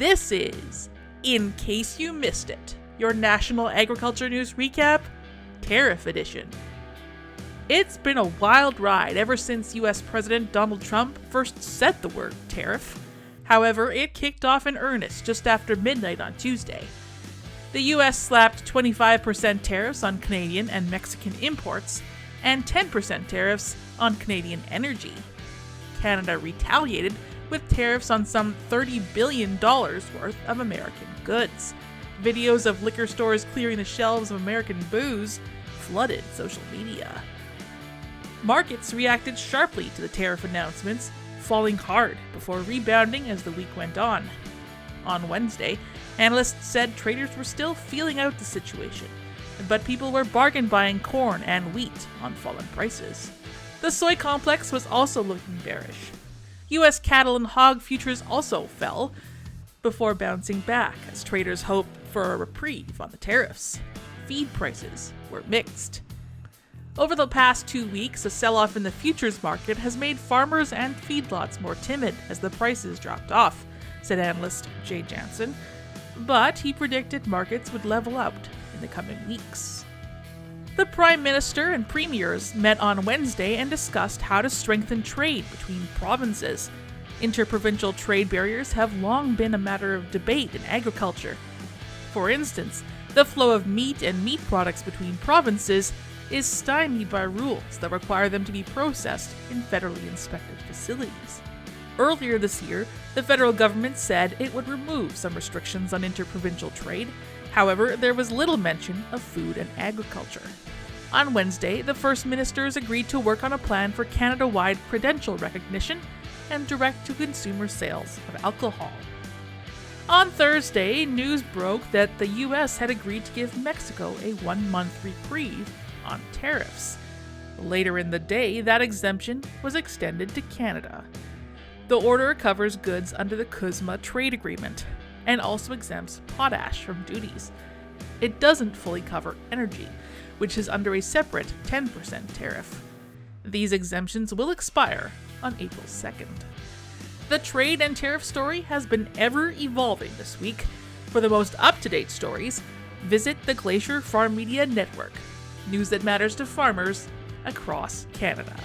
This is, in case you missed it, your National Agriculture News Recap, Tariff Edition. It's been a wild ride ever since US President Donald Trump first said the word tariff. However, it kicked off in earnest just after midnight on Tuesday. The US slapped 25% tariffs on Canadian and Mexican imports, and 10% tariffs on Canadian energy. Canada retaliated with tariffs on some $30 billion worth of American goods. Videos of liquor stores clearing the shelves of American booze flooded social media. Markets reacted sharply to the tariff announcements, falling hard before rebounding as the week went on. On Wednesday, analysts said traders were still feeling out the situation, but people were bargain buying corn and wheat on fallen prices. The soy complex was also looking bearish. U.S. cattle and hog futures also fell, before bouncing back as traders hoped for a reprieve on the tariffs. Feed prices were mixed. Over the past 2 weeks, a sell-off in the futures market has made farmers and feedlots more timid as the prices dropped off, said analyst Jay Jansen, but he predicted markets would level out in the coming weeks. The Prime Minister and Premiers met on Wednesday and discussed how to strengthen trade between provinces. Interprovincial trade barriers have long been a matter of debate in agriculture. For instance, the flow of meat and meat products between provinces is stymied by rules that require them to be processed in federally inspected facilities. Earlier this year, the federal government said it would remove some restrictions on interprovincial trade. However, there was little mention of food and agriculture. On Wednesday, the First Ministers agreed to work on a plan for Canada-wide credential recognition and direct-to-consumer sales of alcohol. On Thursday, news broke that the U.S. had agreed to give Mexico a 1-month reprieve on tariffs. Later in the day, that exemption was extended to Canada. The order covers goods under the CUSMA trade agreement and also exempts potash from duties. It doesn't fully cover energy, which is under a separate 10% tariff. These exemptions will expire on April 2nd. The trade and tariff story has been ever evolving this week. For the most up-to-date stories, visit the Glacier Farm Media Network, news that matters to farmers across Canada.